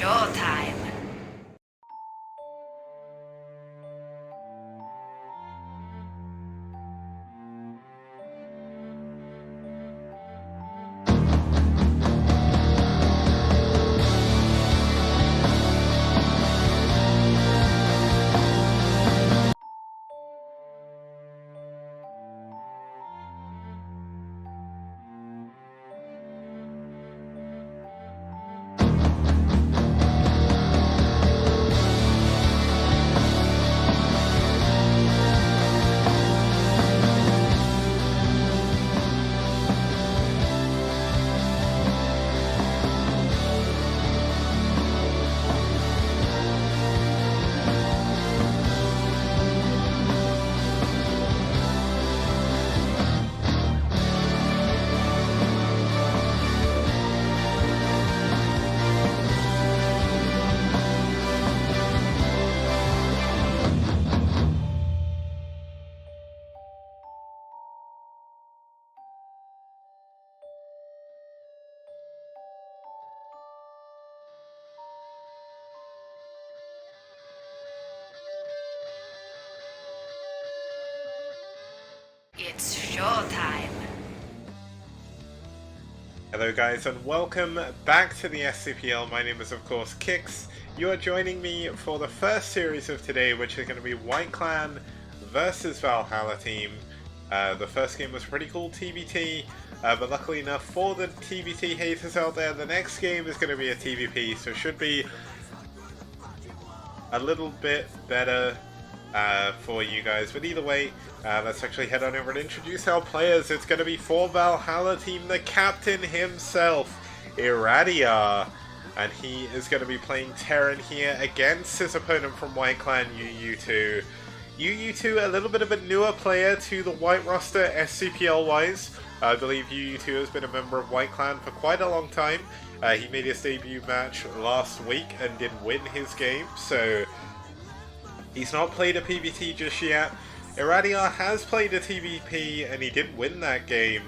showtime. It's showtime. Hello guys and welcome back to the STPL. My name is of course Kix. You are joining me for the first series of today, which is going to be White Clan versus Valhalla team. The first game was pretty cool, TBT, but luckily enough for the TBT haters out there, the next game is going to be a TVP, so should be a little bit better for you guys. But either way, let's actually head on over and introduce our players. It's going to be for Valhalla team, the captain himself, Iradia. And he is going to be playing Terran here against his opponent from White Clan, UU2. UU2, a little bit of a newer player to the White roster SCPL wise. I believe UU2 has been a member of White Clan for quite a long time. He made his debut match last week and did win his game, so he's not played a PvT just yet. Iradia has played a TVP and he did win that game,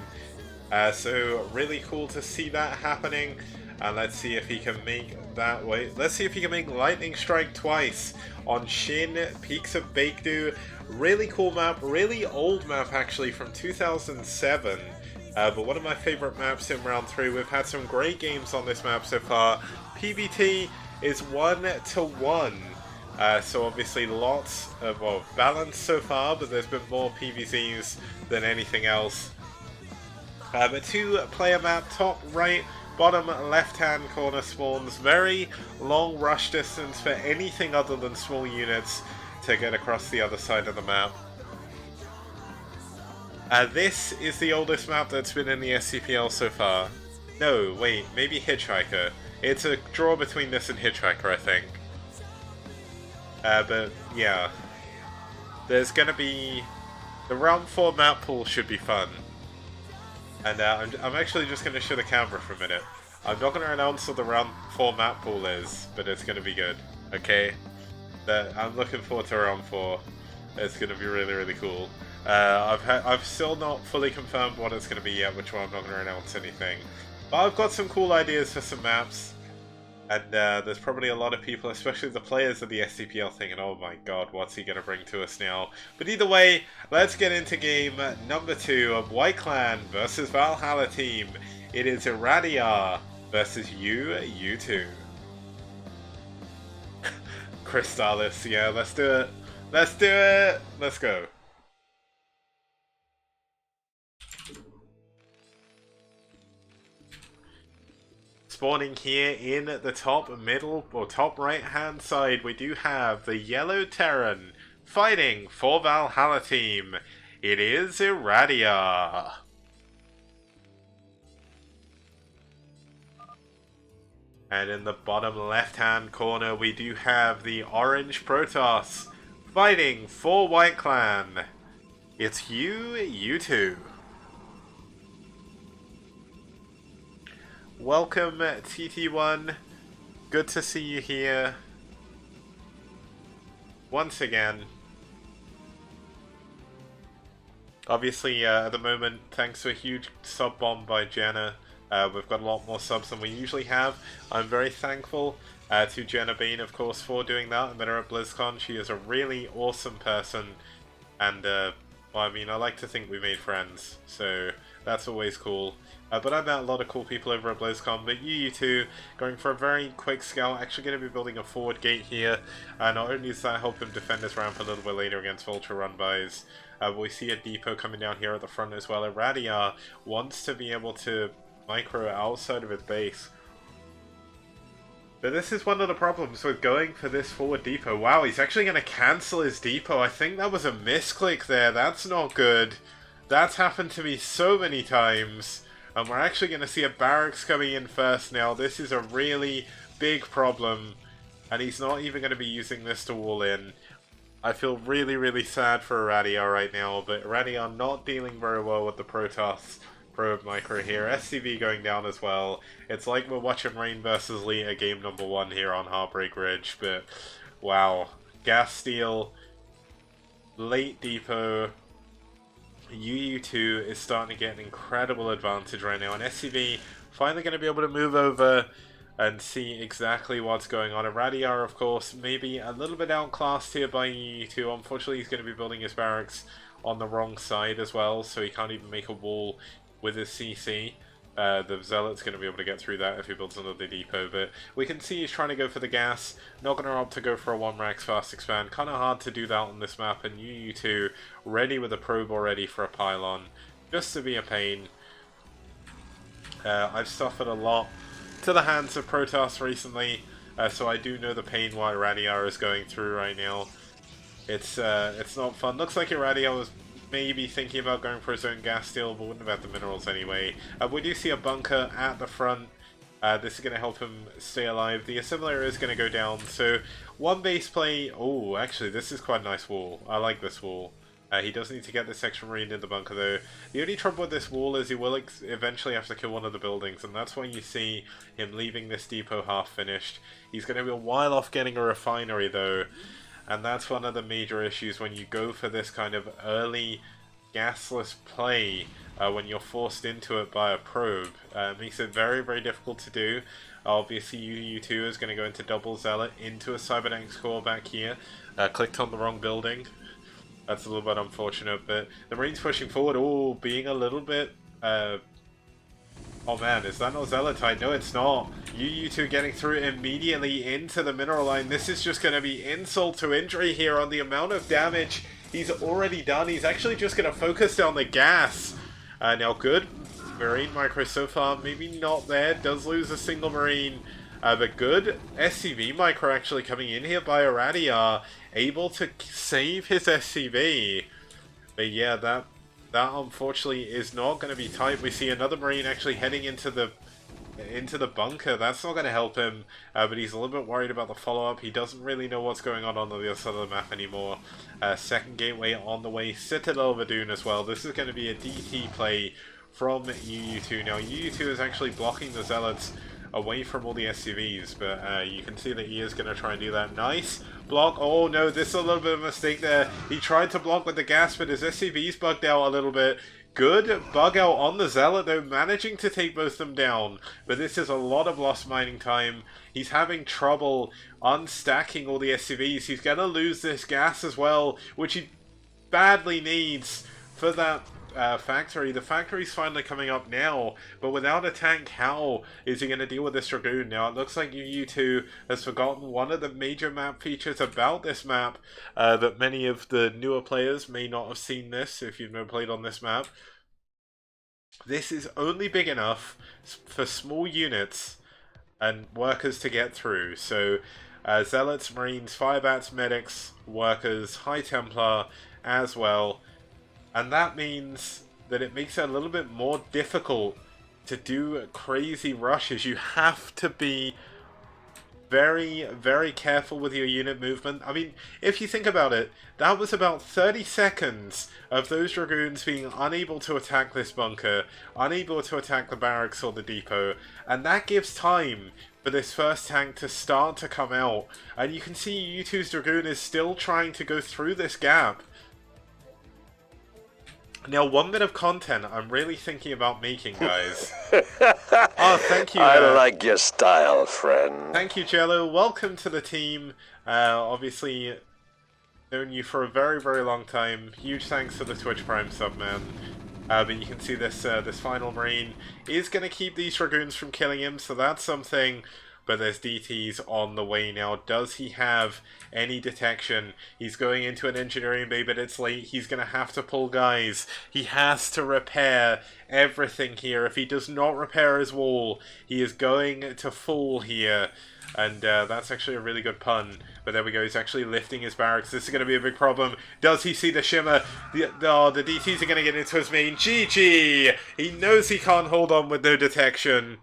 so really cool to see that happening. And let's see if he can make that way. Let's see if he can make Lightning Strike twice on Shin Peaks of Baekdu. Really cool map, really old map actually from 2007. But one of my favorite maps in round 3. We've had some great games on this map so far. PvT is 1-1. So obviously lots of balance so far, but there's been more PvZs than anything else. But 2-player map, top right, bottom left-hand corner spawns. Very long rush distance for anything other than small units to get across the other side of the map. This is the oldest map that's been in the SCPL so far. No, wait, maybe Hitchhiker. It's a draw between this and Hitchhiker, I think. But yeah, there's gonna be the round 4 map pool should be fun. And I'm actually just gonna show the camera for a minute. I'm not gonna announce what the round 4 map pool is, but it's gonna be good. Okay, I'm looking forward to round 4. It's gonna be really, really cool. I've still not fully confirmed what it's gonna be yet, which one I'm not gonna announce anything. But I've got some cool ideas for some maps. And there's probably a lot of people, especially the players of the STPL, thinking, oh my god, what's he going to bring to us now? But either way, let's get into game number 2 of White Clan versus Valhalla team. It is Iradia versus UU2. Crystallis, yeah, let's do it. Let's do it! Let's go. Spawning here in the top middle or top right hand side, we do have the yellow Terran fighting for Valhalla team. It is Iradia. And in the bottom left hand corner we do have the orange Protoss fighting for White Clan. It's UU2. Welcome TT1, good to see you here once again. Obviously at the moment, thanks to a huge sub bomb by Jenna, we've got a lot more subs than we usually have. I'm very thankful to Jenna Bean, of course, for doing that. I met her at BlizzCon. She is a really awesome person, and well, I mean, I like to think we made friends, so that's always cool. But I met a lot of cool people over at BlizzCon, but UU2 going for a very quick scout, actually going to be building a forward gate here. Not only does that help him defend his ramp a little bit later against Vulture run-bys, but we see a depot coming down here at the front as well. Irradia wants to be able to micro outside of his base. But this is one of the problems with going for this forward depot. Wow, he's actually going to cancel his depot. I think that was a misclick there. That's not good. That's happened to me so many times. And we're actually going to see a barracks coming in first now. This is a really big problem. And he's not even going to be using this to wall in. I feel really, really sad for Irradia right now. But Irradia not dealing very well with the Protoss probe micro here. SCV going down as well. It's like we're watching Rain versus Lee at game number 1 here on Heartbreak Ridge. But wow. Gas steal. Late depot. UU2 is starting to get an incredible advantage right now, and SCV finally going to be able to move over and see exactly what's going on. Irradia, of course, maybe a little bit outclassed here by UU2. Unfortunately, he's going to be building his barracks on the wrong side as well, so he can't even make a wall with his CC. The Zealot's going to be able to get through that if he builds another depot, but we can see he's trying to go for the gas, not going to opt to go for a 1 Rax fast expand. Kind of hard to do that on this map, and UU2 ready with a probe already for a pylon, just to be a pain. I've suffered a lot to the hands of Protoss recently, so I do know the pain what Irradia is going through right now. It's not fun. Looks like Irradia was maybe thinking about going for his own gas steal, but wouldn't have had the minerals anyway. We do see a bunker at the front. This is going to help him stay alive. The assimilator is going to go down, so one base play. Oh, actually, this is quite a nice wall. I like this wall. He does need to get this extra marine in the bunker, though. The only trouble with this wall is he will eventually have to kill one of the buildings, and that's why you see him leaving this depot half finished. He's going to be a while off getting a refinery, though. And that's one of the major issues when you go for this kind of early gasless play, when you're forced into it by a probe. It makes it very, very difficult to do. Obviously, UU2 is going to go into double Zealot into a Cybernetics core back here. Clicked on the wrong building. That's a little bit unfortunate, but the Marine's pushing forward. Oh, being a little bit... Oh man, is that not Zealotite? No, it's not. UU2 getting through immediately into the mineral line. This is just going to be insult to injury here on the amount of damage he's already done. He's actually just going to focus down the gas. Now good. Marine micro so far, maybe not there. Does lose a single Marine. But good. SCV micro actually coming in here by Irradia. Able to save his SCV. But yeah, that unfortunately is not going to be tight. We see another Marine actually heading into the bunker. That's not going to help him, but he's a little bit worried about the follow-up. He doesn't really know what's going on the other side of the map anymore. Second gateway on the way. Citadel of Adun as well. This is going to be a DT play from UU2. Now, UU2 is actually blocking the Zealots away from all the SCVs, but you can see that he is going to try and do that. Nice block. Oh no, this is a little bit of a mistake there. He tried to block with the gas, but his SCVs bugged out a little bit. Good bug out on the Zealot, though, managing to take both of them down. But this is a lot of lost mining time. He's having trouble unstacking all the SCVs. He's going to lose this gas as well, which he badly needs for that factory. The factory's finally coming up now, but without a tank, how is he going to deal with this Dragoon? Now, it looks like UU2 has forgotten one of the major map features about this map, that many of the newer players may not have seen this if you've never played on this map. This is only big enough for small units and workers to get through. So, Zealots, Marines, Firebats, Medics, Workers, High Templar as well. And that means that it makes it a little bit more difficult to do crazy rushes. You have to be very, very careful with your unit movement. I mean, if you think about it, that was about 30 seconds of those Dragoons being unable to attack this bunker, unable to attack the barracks or the depot, and that gives time for this first tank to start to come out. And you can see U2's Dragoon is still trying to go through this gap. Now, one bit of content I'm really thinking about making, guys. Oh, thank you. I like your style, friend. Thank you, Jello. Welcome to the team. Obviously, known you for a very, very long time. Huge thanks for the Twitch Prime sub, man. But you can see this final Marine is going to keep these Dragoons from killing him, so that's something. But there's DTs on the way now. Does he have any detection? He's going into an engineering bay, but it's late. He's going to have to pull guys. He has to repair everything here. If he does not repair his wall, he is going to fall here. And that's actually a really good pun. But there we go, he's actually lifting his barracks. This is going to be a big problem. Does he see the shimmer? The DTs are going to get into his main. GG! He knows he can't hold on with no detection.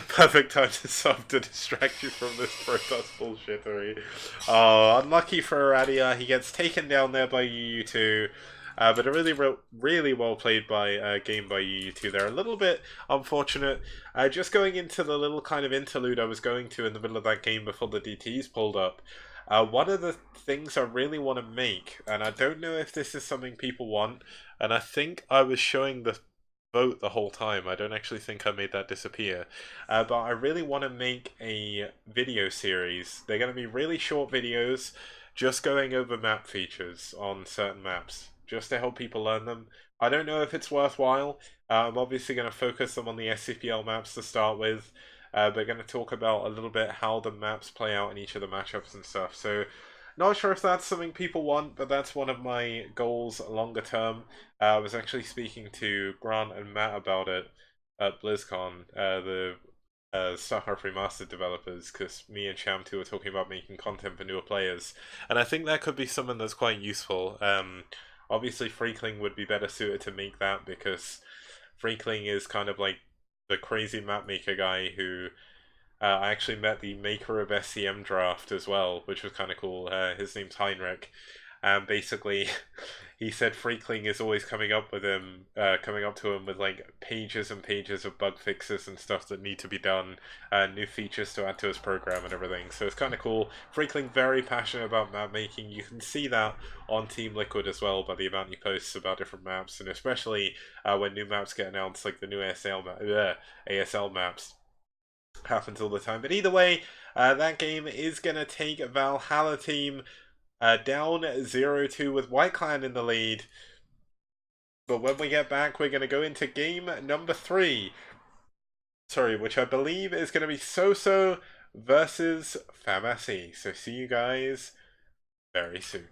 Perfect time to sub to distract you from this Protoss bullshittery. Oh, unlucky for Iradia. He gets taken down there by UU2. But a really well played game by UU2 there. A little bit unfortunate. Just going into the little kind of interlude I was going to in the middle of that game before the DTs pulled up. One of the things I really want to make, and I don't know if this is something people want, and I think I was showing the vote the whole time. I don't actually think I made that disappear. But I really want to make a video series. They're going to be really short videos, just going over map features on certain maps, just to help people learn them. I don't know if it's worthwhile. I'm obviously going to focus them on the STPL maps to start with. We're going to talk about a little bit how the maps play out in each of the matchups and stuff. So, not sure if that's something people want, but that's one of my goals longer term. I was actually speaking to Grant and Matt about it at BlizzCon, the StarCraft Remastered developers, because me and Sham 2 were talking about making content for newer players. And I think that could be something that's quite useful. Obviously, Freakling would be better suited to make that, because Freakling is kind of like the crazy map maker guy who I actually met the maker of SCM Draft as well, which was kind of cool. His name's Heinrich. Basically, he said Freakling is always coming up to him with like pages and pages of bug fixes and stuff that need to be done, new features to add to his program and everything. So it's kind of cool. Freakling very passionate about map making. You can see that on Team Liquid as well by the amount he posts about different maps, and especially when new maps get announced, like the new ASL maps. Happens all the time. But either way, that game is going to take Valhalla team down 0-2 with White Clan in the lead. But when we get back, we're going to go into game number 3. Sorry, which I believe is going to be SoSo versus Famasi. So see you guys very soon.